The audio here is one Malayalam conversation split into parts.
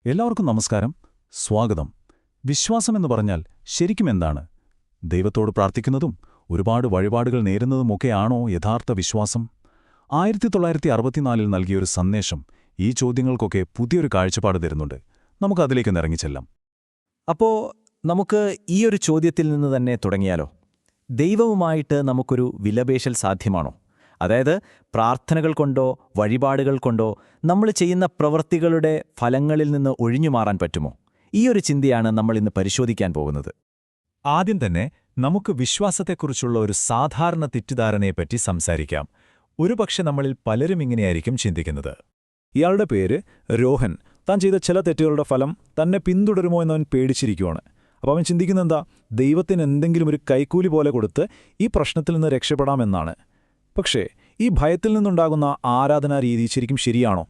എല്ലാവർക്കും നമസ്കാരം, സ്വാഗതം. വിശ്വാസമെന്ന് പറഞ്ഞാൽ ശരിക്കും എന്താണ്? ദൈവത്തോട് പ്രാർത്ഥിക്കുന്നതും ഒരുപാട് വഴിപാടുകൾ നേരുന്നതുമൊക്കെയാണോ യഥാർത്ഥ വിശ്വാസം? 1964 നൽകിയൊരു സന്ദേശം ഈ ചോദ്യങ്ങൾക്കൊക്കെ പുതിയൊരു കാഴ്ചപ്പാട് തരുന്നുണ്ട്. നമുക്കതിലേക്കൊന്ന് ഇറങ്ങിച്ചെല്ലാം. അപ്പോ നമുക്ക് ഈയൊരു ചോദ്യത്തിൽ നിന്ന് തന്നെ തുടങ്ങിയാലോ? ദൈവവുമായിട്ട് നമുക്കൊരു വിലപേശൽ സാധ്യമാണോ? അതായത് പ്രാർത്ഥനകൾ കൊണ്ടോ വഴിപാടുകൾ കൊണ്ടോ നമ്മൾ ചെയ്യുന്ന പ്രവൃത്തികളുടെ ഫലങ്ങളിൽ നിന്ന് ഒഴിഞ്ഞുമാറാൻ പറ്റുമോ? ഈയൊരു ചിന്തയാണ് നമ്മൾ ഇന്ന് പരിശോധിക്കാൻ പോകുന്നത്. ആദ്യം തന്നെ നമുക്ക് വിശ്വാസത്തെക്കുറിച്ചുള്ള ഒരു സാധാരണ തെറ്റിദ്ധാരണയെപ്പറ്റി സംസാരിക്കാം. ഒരുപക്ഷെ നമ്മളിൽ പലരും ഇങ്ങനെയായിരിക്കും ചിന്തിക്കുന്നത്. ഇയാളുടെ പേര് രോഹൻ. താൻ ചെയ്ത ചില തെറ്റുകളുടെ ഫലം തന്നെ പിന്തുടരുമോ എന്നവൻ പേടിച്ചിരിക്കുവാണ്. അപ്പോൾ അവൻ ചിന്തിക്കുന്നെന്താ, ദൈവത്തിന് എന്തെങ്കിലും ഒരു കൈക്കൂലി പോലെ കൊടുത്ത് ഈ പ്രശ്നത്തിൽ നിന്ന് രക്ഷപ്പെടാമെന്നാണ്. പക്ഷേ ഈ ഭയത്തിൽ നിന്നുണ്ടാകുന്ന ആരാധനാ രീതി ശരിക്കും ശരിയാണോ?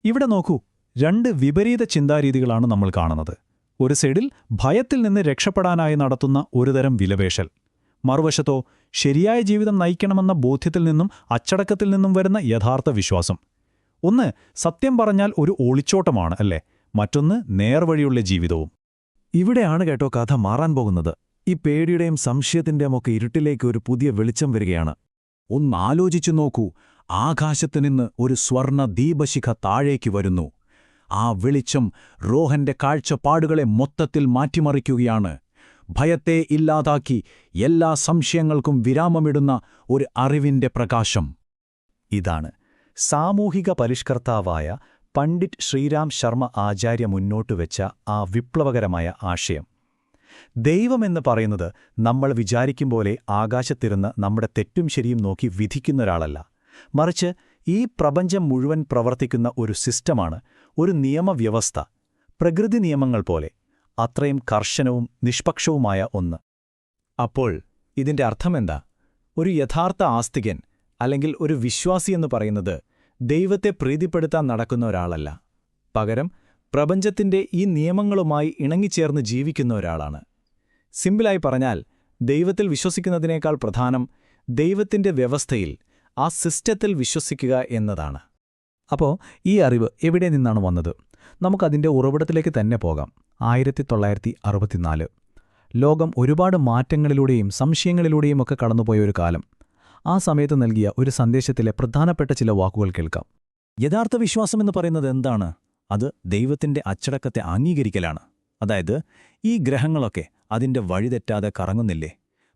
ഇവിടെ നോക്കൂ, രണ്ട് വിപരീത ചിന്താരീതികളാണ് നമ്മൾ കാണുന്നത്. ഒരു സൈഡിൽ ഭയത്തിൽ നിന്ന് രക്ഷപ്പെടാനായി നടത്തുന്ന ഒരുതരം വിലപേശൽ, മറുവശത്തോ ശരിയായ ജീവിതം നയിക്കണമെന്ന ബോധ്യത്തിൽ നിന്നും അച്ചടക്കത്തിൽ നിന്നും വരുന്ന യഥാർത്ഥ വിശ്വാസം. ഒന്ന് സത്യം പറഞ്ഞാൽ ഒരു ഒളിച്ചോട്ടമാണ് അല്ലേ, മറ്റൊന്ന് നേർവഴിയുള്ള ജീവിതവും. ഇവിടെയാണ് കേട്ടോ കഥ മാറാൻ പോകുന്നത്. ഈ പേടിയുടെയും സംശയത്തിന്റെയും ഒക്കെ ഇരുട്ടിലേക്ക് ഒരു പുതിയ വെളിച്ചം വരികയാണ്. ഒന്നാലോചിച്ചു നോക്കൂ, ആകാശത്തുനിന്ന് ഒരു സ്വർണ്ണ ദീപശിഖ താഴേക്ക് വരുന്നു. ആ വെളിച്ചം രോഹന്റെ കാഴ്ചപ്പാടുകളെ മൊത്തത്തിൽ മാറ്റിമറിക്കുകയാണ്. ഭയത്തെ ഇല്ലാതാക്കി എല്ലാ സംശയങ്ങൾക്കും വിരാമമിടുന്ന ഒരു അറിവിന്റെ പ്രകാശം. ഇതാണ് സാമൂഹിക പരിഷ്കർത്താവായ പണ്ഡിറ്റ് ശ്രീരാം ശർമ്മ ആചാര്യ മുന്നോട്ടുവെച്ച ആ വിപ്ലവകരമായ ആശയം. ദൈവമെന്ന് പറയുന്നത് നമ്മൾ വിചാരിക്കും പോലെ ആകാശത്തിരുന്ന് നമ്മുടെ തെറ്റും ശരിയും നോക്കി വിധിക്കുന്നൊരാളല്ല, മറിച്ച് ഈ പ്രപഞ്ചം മുഴുവൻ പ്രവർത്തിക്കുന്ന ഒരു സിസ്റ്റമാണ്, ഒരു നിയമവ്യവസ്ഥ, പ്രകൃതി നിയമങ്ങൾ പോലെ, അത്രയും കർശനവും നിഷ്പക്ഷവുമായ ഒന്ന്. അപ്പോൾ ഇതിന്റെ അർത്ഥമെന്താ? ഒരു യഥാർത്ഥ ആസ്തികൻ അല്ലെങ്കിൽ ഒരു വിശ്വാസിയെന്ന് പറയുന്നത് ദൈവത്തെ പ്രീതിപ്പെടുത്താൻ നടക്കുന്ന ഒരാളല്ല, പകരം പ്രപഞ്ചത്തിന്റെ ഈ നിയമങ്ങളുമായി ഇണങ്ങിച്ചേർന്ന് ജീവിക്കുന്ന ഒരാളാണ്. സിമ്പിളായി പറഞ്ഞാൽ, ദൈവത്തിൽ വിശ്വസിക്കുന്നതിനേക്കാൾ പ്രധാനം ദൈവത്തിന്റെ വ്യവസ്ഥയിൽ, ആ സിസ്റ്റത്തിൽ വിശ്വസിക്കുക എന്നതാണ്. അപ്പോൾ ഈ അറിവ് എവിടെ നിന്നാണ് വന്നത്? നമുക്കതിൻ്റെ ഉറവിടത്തിലേക്ക് തന്നെ പോകാം. 1964. ലോകം ഒരുപാട് മാറ്റങ്ങളിലൂടെയും സംശയങ്ങളിലൂടെയും ഒക്കെ കടന്നുപോയ ഒരു കാലം. ആ സമയത്ത് നൽകിയ ഒരു സന്ദേശത്തിലെ പ്രധാനപ്പെട്ട ചില വാക്കുകൾ കേൾക്കാം. യഥാർത്ഥ വിശ്വാസമെന്ന് പറയുന്നത് എന്താണ്? അത് ദൈവത്തിന്റെ അച്ചടക്കത്തെ അംഗീകരിക്കലാണ്. അതായത്, ഈ ഗ്രഹങ്ങളൊക്കെ അതിന്റെ വഴിതെറ്റാതെ കറങ്ങുന്നില്ലേ?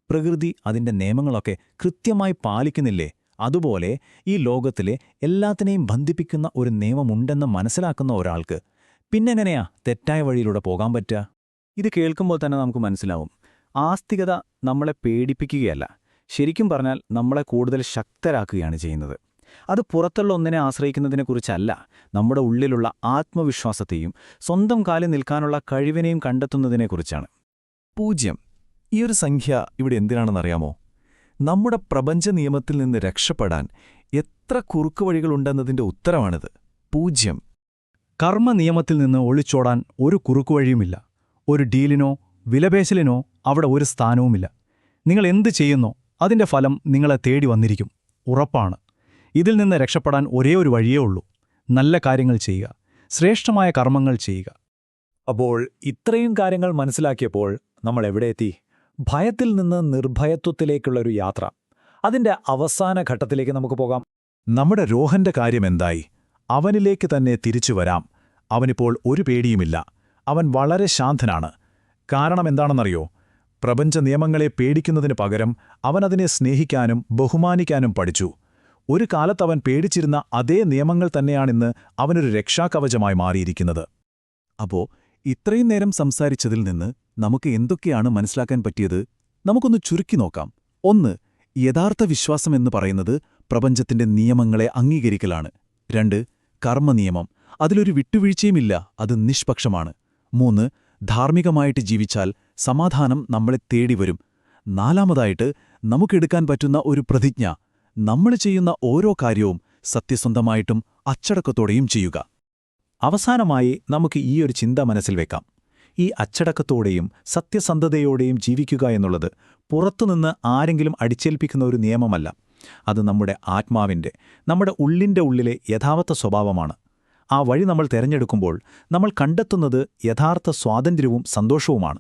പ്രകൃതി അതിന്റെ നിയമങ്ങളൊക്കെ കൃത്യമായി പാലിക്കുന്നില്ലേ? അതുപോലെ ഈ ലോകത്തിലെ എല്ലാത്തിനെയും ബന്ധിപ്പിക്കുന്ന ഒരു നിയമമുണ്ടെന്ന് മനസ്സിലാക്കുന്ന ഒരാൾക്ക് പിന്നെങ്ങനെയാ തെറ്റായ വഴിയിലൂടെ പോകാൻ പറ്റുക? ഇത് കേൾക്കുമ്പോൾ തന്നെ നമുക്ക് മനസ്സിലാവും, ആസ്തികത നമ്മളെ പേടിപ്പിക്കുകയല്ല, ശരിക്കും പറഞ്ഞാൽ നമ്മളെ കൂടുതൽ ശക്തരാക്കുകയാണ് ചെയ്യുന്നത്. അത് പുറത്തുള്ള ഒന്നിനെ ആശ്രയിക്കുന്നതിനെക്കുറിച്ചല്ല, നമ്മുടെ ഉള്ളിലുള്ള ആത്മവിശ്വാസത്തെയും സ്വന്തം കാലിൽ നിൽക്കാനുള്ള കഴിവിനെയും കണ്ടെത്തുന്നതിനെക്കുറിച്ചാണ്. 0. ഈ ഒരു സംഖ്യ ഇവിടെ എന്തിനാണെന്നറിയാമോ? നമ്മുടെ പ്രപഞ്ച നിയമത്തിൽ നിന്ന് രക്ഷപ്പെടാൻ എത്ര കുറുക്കുവഴികളുണ്ടെന്നതിന്റെ ഉത്തരവാണിത്. 0. കർമ്മ നിയമത്തിൽ നിന്ന് ഒളിച്ചോടാൻ ഒരു കുറുക്കുവഴിയുമില്ല. ഒരു ഡീലിനോ വിലപേശലിനോ അവിടെ ഒരു സ്ഥാനവുമില്ല. നിങ്ങൾ എന്ത് ചെയ്യുന്നോ അതിന്റെ ഫലം നിങ്ങളെ തേടി വന്നിരിക്കും, ഉറപ്പാണ്. ഇതിൽ നിന്ന് രക്ഷപ്പെടാൻ ഒരേ ഒരു വഴിയേ ഉള്ളൂ: നല്ല കാര്യങ്ങൾ ചെയ്യുക, ശ്രേഷ്ഠമായ കർമ്മങ്ങൾ ചെയ്യുക. അപ്പോൾ ഇത്രയും കാര്യങ്ങൾ മനസ്സിലാക്കിയപ്പോൾ നമ്മൾ എവിടെ എത്തി? ഭയത്തിൽ നിന്ന് നിർഭയത്വത്തിലേക്കുള്ളൊരു യാത്ര. അതിന്റെ അവസാന ഘട്ടത്തിലേക്ക് നമുക്ക് പോകാം. നമ്മുടെ രോഹന്റെ കാര്യമെന്തായി? അവനിലേക്ക് തന്നെ തിരിച്ചു വരാം. അവനിപ്പോൾ ഒരു പേടിയുമില്ല. അവൻ വളരെ ശാന്തനാണ്. കാരണം എന്താണെന്നറിയോ? പ്രപഞ്ച നിയമങ്ങളെ പേടിക്കുന്നതിന് പകരം അവനതിനെ സ്നേഹിക്കാനും ബഹുമാനിക്കാനും പഠിച്ചു. ഒരു കാലത്തവൻ പേടിച്ചിരുന്ന അതേ നിയമങ്ങൾ തന്നെയാണിന്ന് അവനൊരു രക്ഷാകവചമായി മാറിയിരിക്കുന്നത്. അപ്പോ ഇത്രയും നേരം സംസാരിച്ചതിൽ നിന്ന് നമുക്ക് എന്തൊക്കെയാണ് മനസ്സിലാക്കാൻ പറ്റിയത്? നമുക്കൊന്ന് ചുരുക്കി നോക്കാം. 1. യഥാർത്ഥ വിശ്വാസമെന്ന് പറയുന്നത് പ്രപഞ്ചത്തിന്റെ നിയമങ്ങളെ അംഗീകരിക്കലാണ്. 2. കർമ്മനിയമം. അതിലൊരു വിട്ടുവീഴ്ചയുമില്ല, അത് നിഷ്പക്ഷമാണ്. 3. ധാർമ്മികമായിട്ട് ജീവിച്ചാൽ സമാധാനം നമ്മളെ തേടിവരും. 4. നമുക്കെടുക്കാൻ പറ്റുന്ന ഒരു പ്രതിജ്ഞ: നമ്മൾ ചെയ്യുന്ന ഓരോ കാര്യവും സത്യസന്ധമായിട്ടും അച്ചടക്കത്തോടെയും ചെയ്യുക. അവസാനമായി നമുക്ക് ഈ ഒരു ചിന്ത മനസ്സിൽ വെക്കാം. ഈ അച്ചടക്കത്തോടെയും സത്യസന്ധതയോടെയും ജീവിക്കുക എന്നുള്ളത് പുറത്തുനിന്ന് ആരെങ്കിലും അടിച്ചേൽപ്പിക്കുന്ന ഒരു നിയമമല്ല. അത് നമ്മുടെ ആത്മാവിന്റെ, നമ്മുടെ ഉള്ളിന്റെ ഉള്ളിലെ യഥാർത്ഥ സ്വഭാവമാണ്. ആ വഴി നമ്മൾ തിരഞ്ഞെടുക്കുമ്പോൾ നമ്മൾ കണ്ടെത്തുന്നത് യഥാർത്ഥ സ്വാതന്ത്ര്യവും സന്തോഷവുമാണ്.